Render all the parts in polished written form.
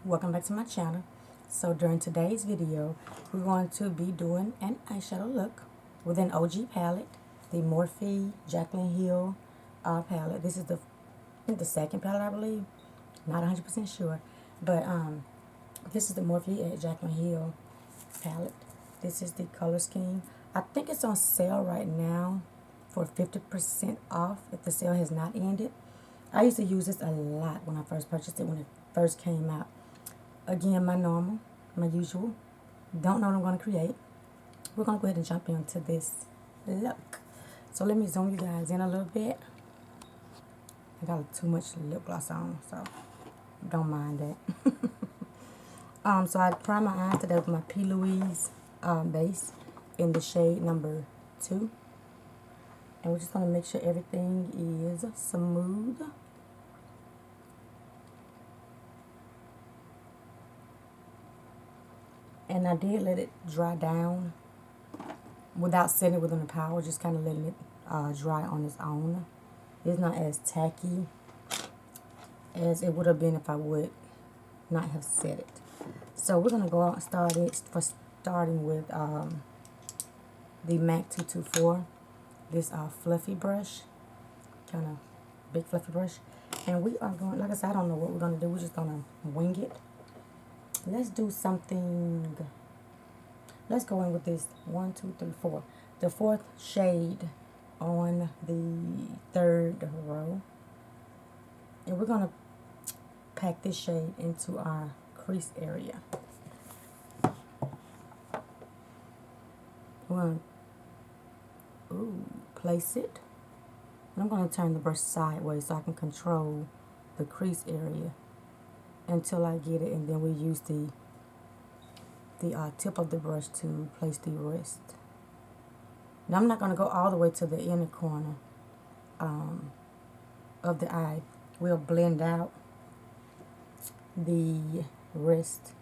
Welcome back to my channel. So during today's video, we're going to be doing an eyeshadow look with an OG palette, the Morphe Jaclyn Hill palette. This is the second palette, I believe. Not 100% sure, but this is the Morphe at Jaclyn Hill palette. This is the color scheme. I think it's on sale right now for 50% off if the sale has not ended. I used to use this a lot when I first purchased it, when it first came out. Again, my usual. Don't know what I'm going to create. We're going to go ahead and jump into this look. So let me zoom you guys in a little bit. I got too much lip gloss on, so don't mind that. So I primed my eyes today with my P. Louise base in the shade number 2. And we're just going to make sure everything is smooth. And I did let it dry down without setting it within the powder, just kind of letting it dry on its own. It's not as tacky as it would have been if I would not have set it. So we're going to go out and starting with the MAC 224. This fluffy brush, kind of big fluffy brush. And we are going, like I said, I don't know what we're going to do. We're just going to wing it. Let's do something. Let's go in with this 1, 2, 3, 4. The 4th shade on the 3rd row. And we're going to pack this shade into our crease area. We're going to place it. And I'm going to turn the brush sideways so I can control the crease area until I get it, and then we use the tip of the brush to place the rest. Now I'm not going to go all the way to the inner corner of the eye. We'll blend out the rest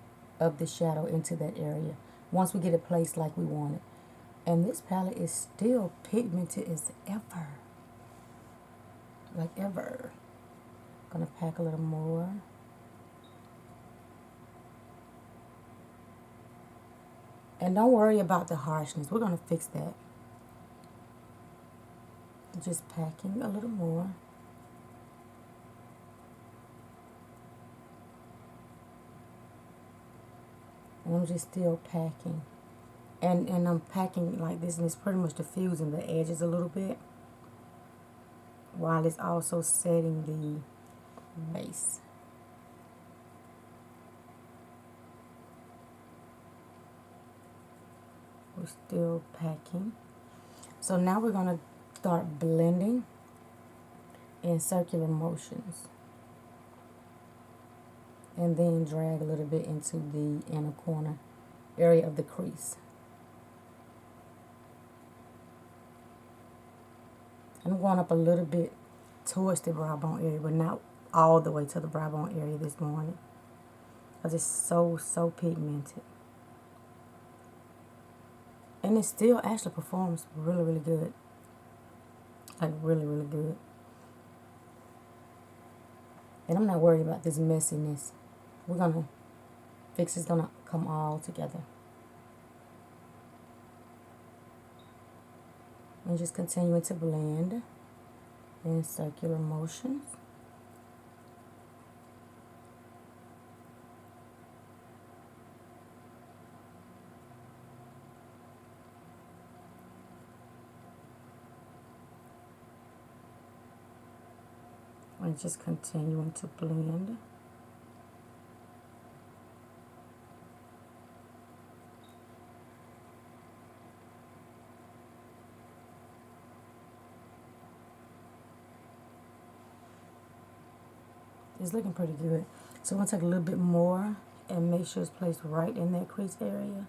of the shadow into that area once we get it placed like we want it. And this palette is still pigmented as ever. Like ever. Gonna pack a little more. And don't worry about the harshness. We're going to fix that. Just packing a little more. And I'm just still packing. And I'm packing like this, and it's pretty much diffusing the edges a little bit, while it's also setting the base. We're still packing. So now we're going to start blending in circular motions. And then drag a little bit into the inner corner area of the crease. I'm going up a little bit towards the brow bone area, but not all the way to the brow bone area this morning, because it's so pigmented. And it still actually performs really good. Like really good. And I'm not worried about this messiness. We're going to fix it. It's going to come all together. And just continuing to blend in circular motions. And just continuing to blend. It's looking pretty good. So I'm going to take a little bit more and make sure it's placed right in that crease area.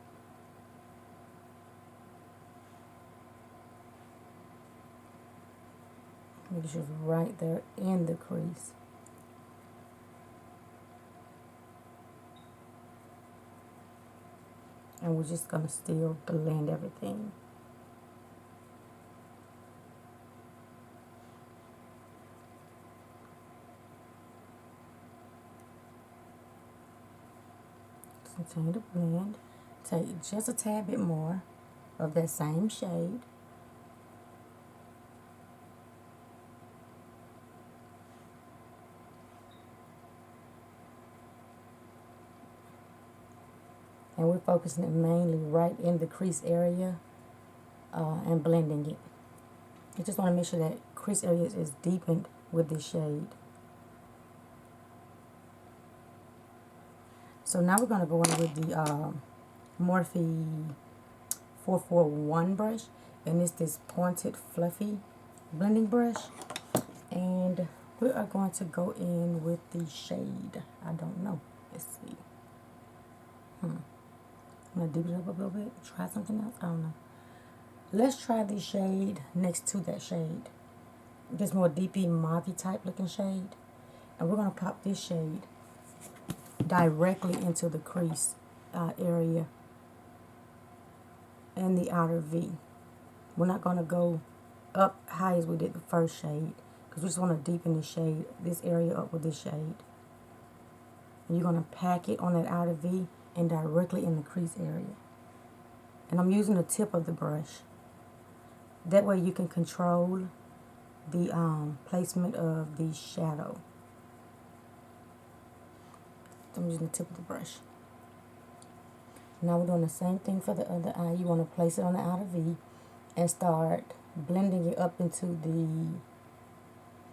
Make sure it's right there in the crease. And we're just going to still blend everything. Continue to blend. Take just a tad bit more of that same shade. And we're focusing it mainly right in the crease area and blending it. I just want to make sure that crease area is deepened with this shade. So now we're going to go in with the Morphe 441 brush. And it's this pointed, fluffy blending brush. And we are going to go in with the shade. I don't know. Let's see. I'm going to deepen it up a little bit. Try something else. I don't know. Let's try the shade next to that shade. This more deepy, mauve type looking shade. And we're going to pop this shade directly into the crease area and the outer V. We're not going to go up high as we did the first shade, because we just want to deepen this area up with this shade. And you're going to pack it on that outer V and directly in the crease area. And I'm using the tip of the brush. That way you can control the placement of the shadow. I'm using the tip of the brush. Now we're doing the same thing for the other eye. You want to place it on the outer V and start blending it up into the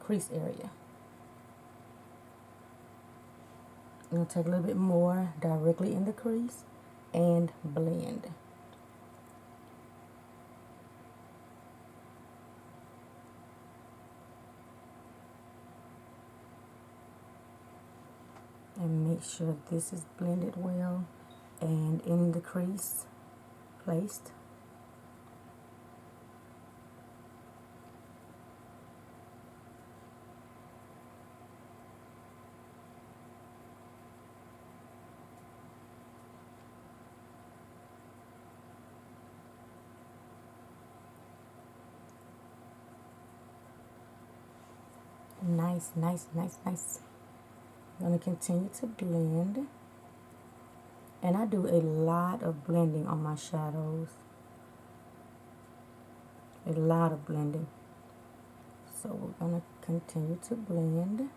crease area. I'm going to take a little bit more directly in the crease and blend. And make sure this is blended well and in the crease placed. Nice, nice, nice, nice. I'm going to continue to blend. And I do a lot of blending on my shadows. A lot of blending. So we're going to continue to blend.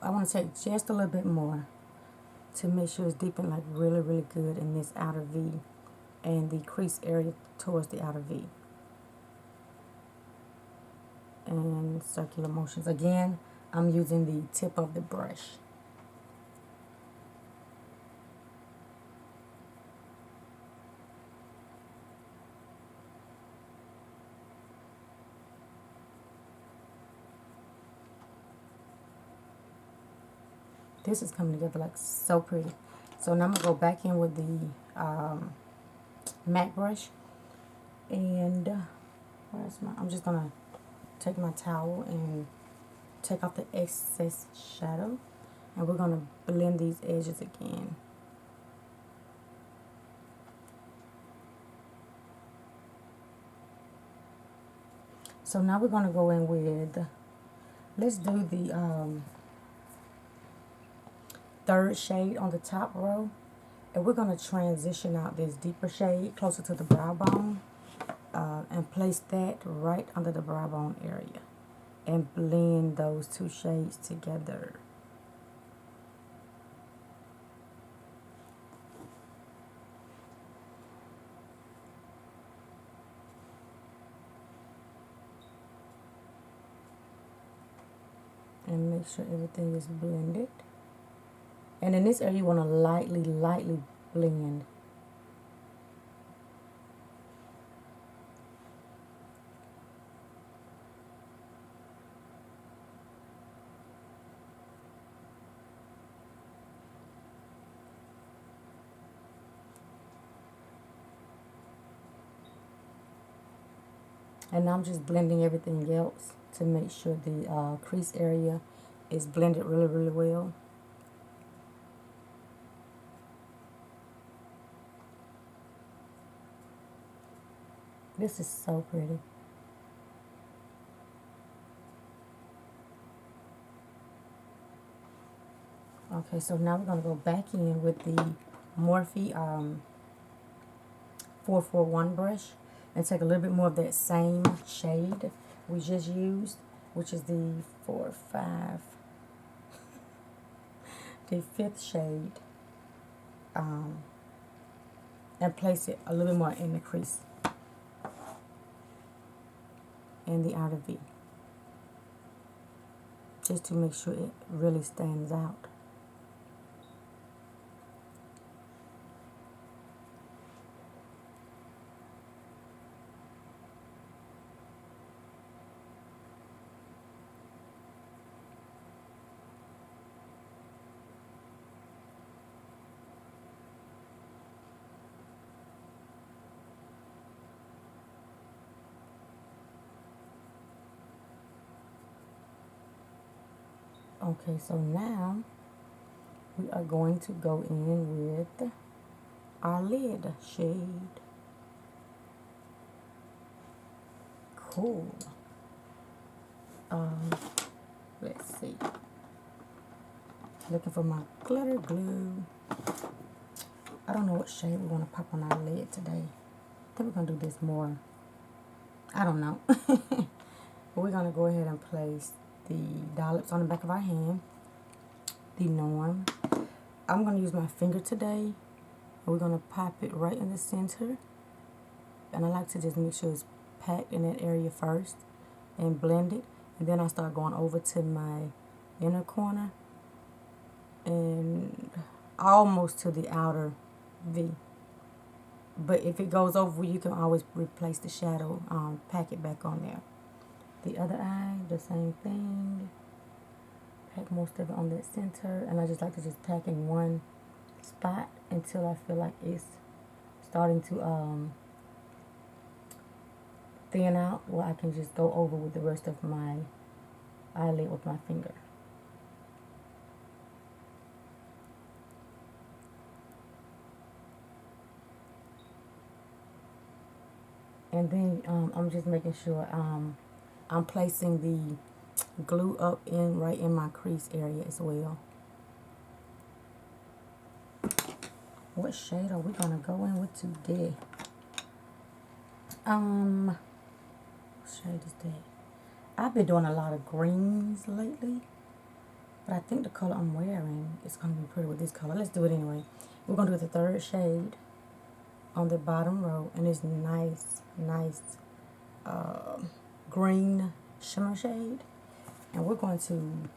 I want to take just a little bit more to make sure it's deepened like really, really good in this outer V and the crease area towards the outer V. And circular motions. Again, I'm using the tip of the brush. This is coming together like so pretty. So now I'm going to go back in with the MAC brush. And I'm just going to take my towel and take off the excess shadow. And we're going to blend these edges again. So now we're going to go in with, let's do the third shade on the top row. And we're going to transition out this deeper shade closer to the brow bone. And place that right under the brow bone area. And blend those two shades together. And make sure everything is blended. And in this area you want to lightly blend. And now I'm just blending everything else to make sure the crease area is blended really, really well. This is so pretty. Okay, so now we're going to go back in with the Morphe 441 brush and take a little bit more of that same shade we just used, which is the 4-5, the 5th shade, and place it a little bit more in the crease and the outer V, just to make sure it really stands out. Okay, so now we are going to go in with our lid shade. Cool. Let's see. Looking for my glitter glue. I don't know what shade we want to pop on our lid today. I think we're going to do this more. I don't know. But we're going to go ahead and place the dollops on the back of our hand, the Norm. I'm going to use my finger today, and we're going to pop it right in the center. And I like to just make sure it's packed in that area first and blend it. And then I start going over to my inner corner and almost to the outer V. But if it goes over, you can always replace the shadow, pack it back on there. The other eye, the same thing. Pack most of it on that center. And I just like to just pack in one spot until I feel like it's starting to thin out, where I can just go over with the rest of my eyelid with my finger. And then I'm just making sure I'm placing the glue up right in my crease area as well. What shade are we gonna go in with today? What shade is that? I've been doing a lot of greens lately, but I think the color I'm wearing is gonna be pretty with this color. Let's do it anyway. We're gonna do the 3rd shade on the bottom row, and it's nice green shimmer shade, and we're going to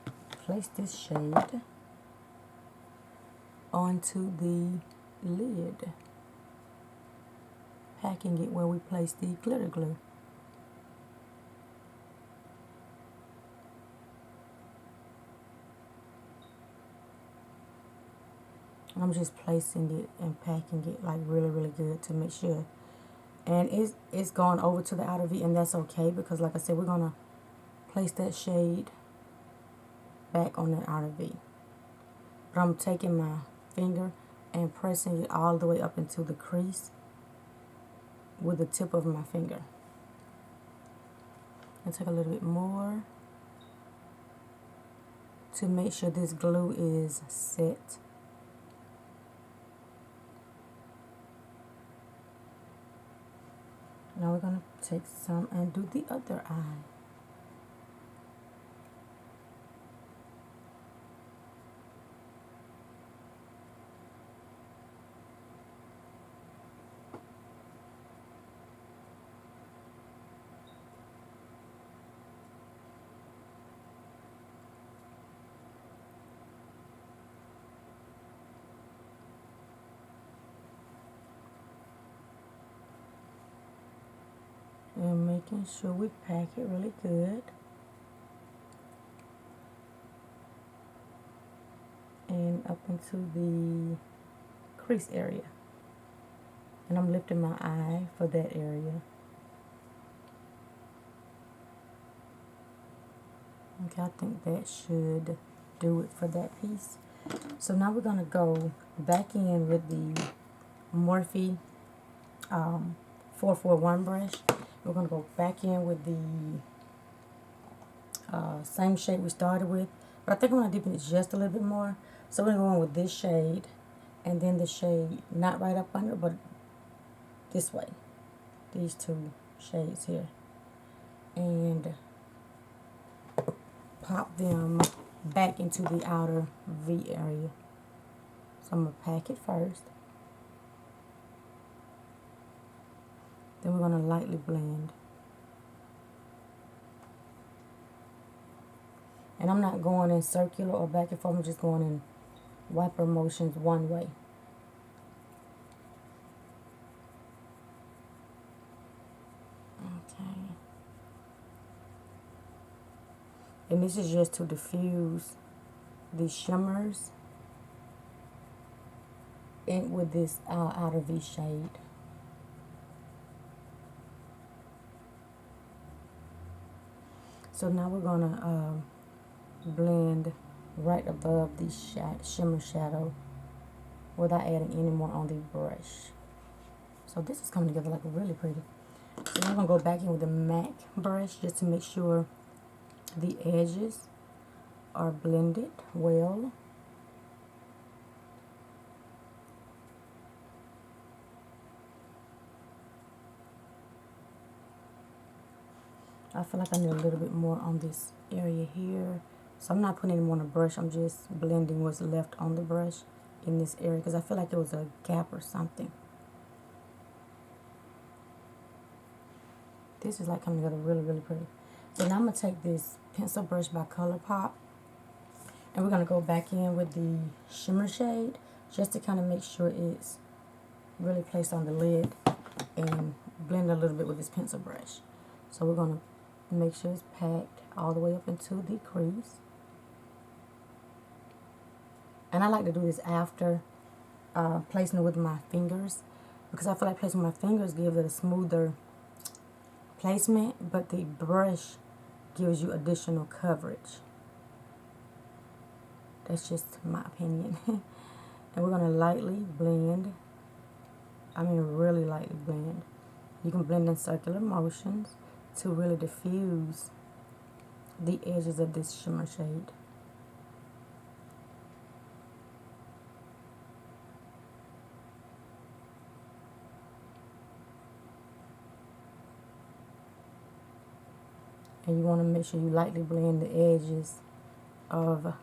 place this shade onto the lid, packing it where we place the glitter glue. I'm just placing it and packing it like really good to make sure. And it's going over to the outer V, and that's okay, because like I said, we're gonna place that shade back on the outer V. But I'm taking my finger and pressing it all the way up into the crease with the tip of my finger. And take a little bit more to make sure this glue is set. Now we're going to take some and do the other eye. And making sure we pack it really good. And up into the crease area. And I'm lifting my eye for that area. Okay, I think that should do it for that piece. So now we're going to go back in with the Morphe 441 brush. We're going to go back in with the same shade we started with. But I think I'm going to deepen it just a little bit more. So we're going to go in with this shade. And then the shade, not right up under, but this way. These two shades here. And pop them back into the outer V area. So I'm going to pack it first. Then we're going to lightly blend. And I'm not going in circular or back and forth. I'm just going in wiper motions one way. Okay. And this is just to diffuse the shimmers in with this outer V shade. So now we're gonna blend right above the shimmer shadow without adding any more on the brush. So this is coming together like really pretty. So we're gonna go back in with the MAC brush just to make sure the edges are blended well. I feel like I need a little bit more on this area here. So I'm not putting any more on the brush. I'm just blending what's left on the brush in this area because I feel like there was a gap or something. This is like coming together really pretty. So now I'm going to take this pencil brush by ColourPop. And we're going to go back in with the shimmer shade just to kind of make sure it's really placed on the lid and blend a little bit with this pencil brush. So we're going to make sure it's packed all the way up into the crease. And I like to do this after placing it with my fingers because I feel like placing my fingers gives it a smoother placement, but the brush gives you additional coverage. That's just my opinion. And we're going to lightly blend. I mean really lightly blend. You can blend in circular motions to really diffuse the edges of this shimmer shade. And you want to make sure you lightly blend the edges of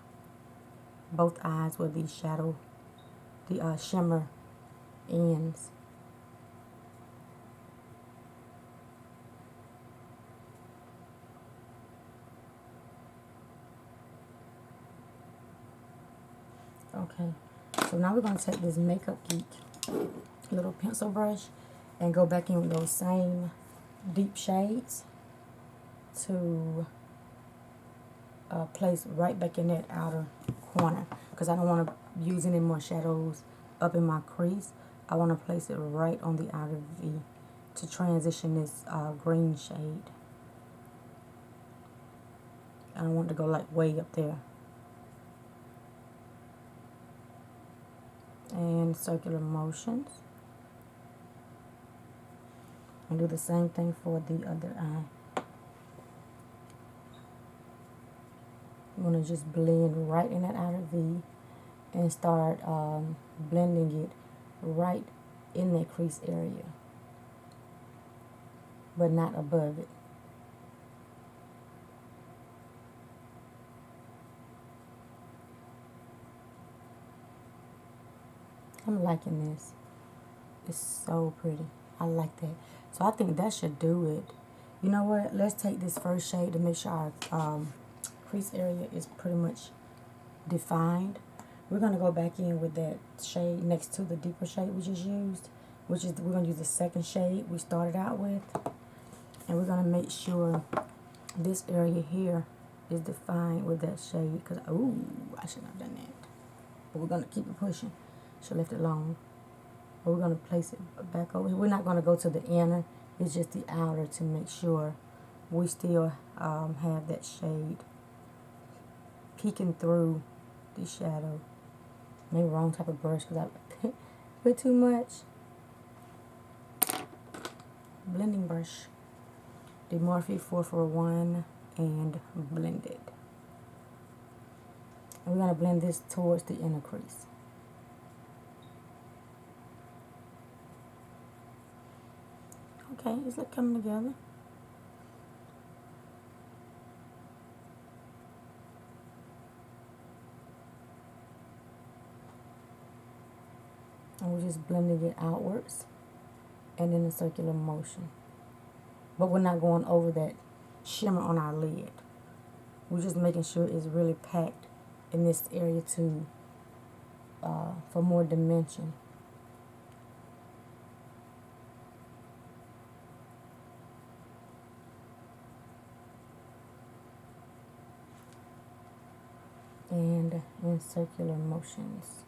both eyes where the shadow, the shimmer ends. Okay, so now we're going to take this Makeup Geek little pencil brush and go back in with those same deep shades to place right back in that outer corner because I don't want to use any more shadows up in my crease. I want to place it right on the outer V to transition this green shade. I don't want it to go like way up there. And circular motions. And do the same thing for the other eye. You want to just blend right in that outer V and start blending it right in that crease area, but not above it. I'm liking this. It's so pretty. I like that. So I think that should do it. You know what? Let's take this first shade to make sure our crease area is pretty much defined. We're going to go back in with that shade next to the deeper shade we just used, which is, we're going to use the second shade we started out with. And we're going to make sure this area here is defined with that shade. Because, ooh, I shouldn't have done that. But we're going to keep it pushing. Should have left it alone. But we're going to place it back over here. We're not going to go to the inner. It's just the outer to make sure we still have that shade peeking through the shadow. Maybe wrong type of brush because I put too much. blending brush, the Morphe 441, and blend it. And we're going to blend this towards the inner crease. Okay, it's like coming together. And we're just blending it outwards and in a circular motion. But we're not going over that shimmer on our lid. We're just making sure it's really packed in this area to for more dimension. And in circular motions.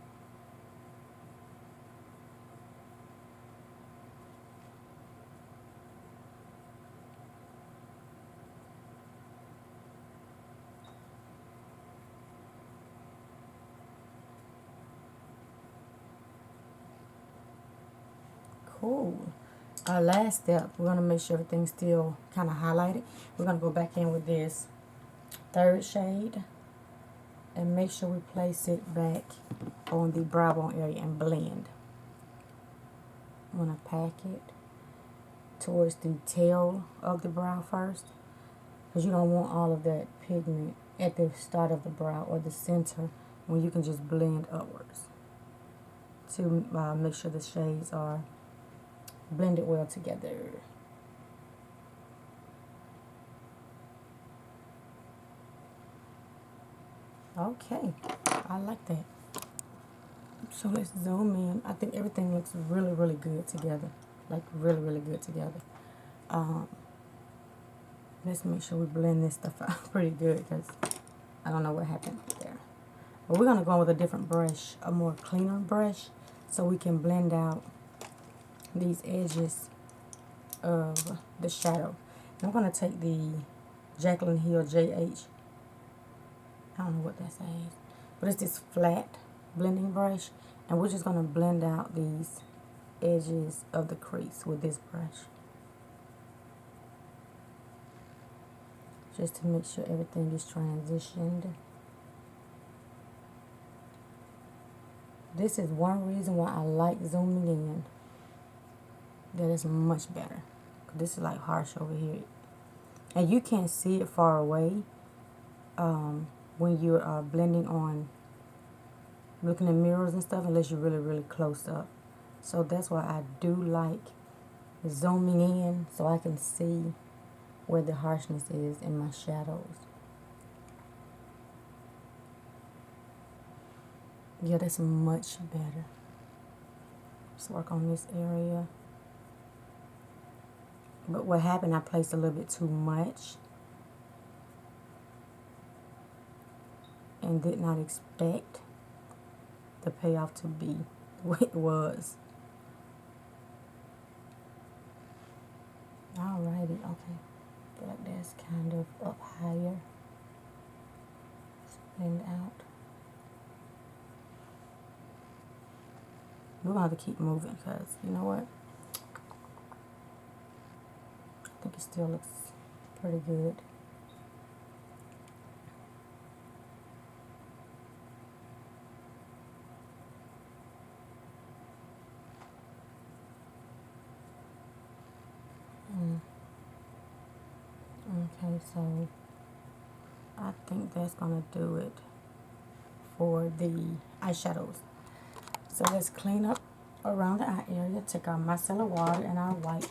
Cool. Our last step, we're going to make sure everything's still kind of highlighted. We're going to go back in with this third shade and make sure we place it back on the brow bone area and blend. I'm going to pack it towards the tail of the brow first, because you don't want all of that pigment at the start of the brow or the center, when you can just blend upwards to make sure the shades are blended well together. Okay, I like that. So let's zoom in. I think everything looks really, really good together. Like really, really good together. Let's make sure we blend this stuff out pretty good, because I don't know what happened there. But we're gonna go with a different brush, a more cleaner brush, so we can blend out these edges of the shadow. And I'm going to take the Jaclyn Hill JH, I don't know what that says, but it's this flat blending brush, and we're just going to blend out these edges of the crease with this brush, just to make sure everything is transitioned. This is one reason why I like zooming in. That is much better. This is like harsh over here, and you can't see it far away when you're blending on, looking in mirrors and stuff, unless you're really, really close up. So that's why I do like zooming in, so I can see where the harshness is in my shadows. Yeah, that's much better. Let's work on this area. But what happened, I placed a little bit too much and did not expect the payoff to be what it was. Alrighty, okay. Feel like that's kind of up higher. Blend out. We're going to have to keep moving, because you know what? I think it still looks pretty good. Okay, so I think that's gonna do it for the eyeshadows. So let's clean up around the eye area. Take our micellar water and our white.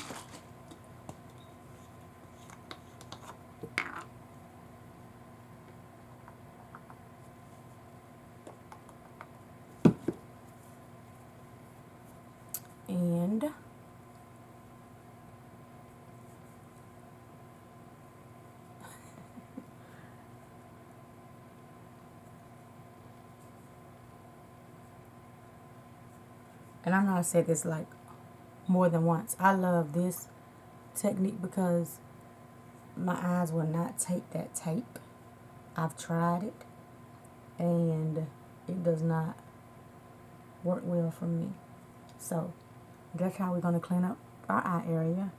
And I'm gonna say this like more than once. I love this technique because my eyes will not take that tape. I've tried it and it does not work well for me. So that's how we're going to clean up our eye area.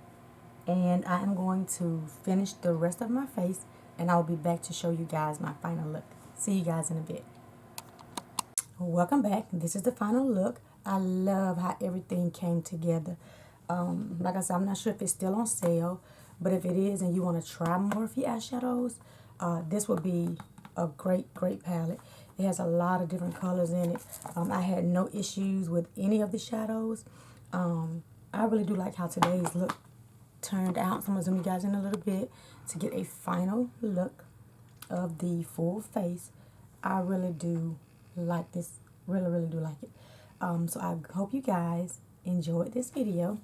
and I am going to finish the rest of my face, and I'll be back to show you guys my final look. See you guys in a bit. Welcome back. This is the final look. I love how everything came together. Like I said, I'm not sure if it's still on sale, but if it is and you want to try Morphe eyeshadows, this would be a great palette. It has a lot of different colors in it. I had no issues with any of the shadows. I really do like how today's look turned out. So I'm going to zoom you guys in a little bit to get a final look of the full face. I really do like this. Really do like it. So I hope you guys enjoyed this video.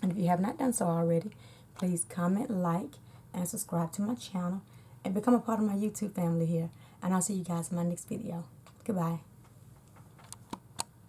And if you have not done so already, please comment, like, and subscribe to my channel. And become a part of my YouTube family here. And I'll see you guys in my next video. Goodbye.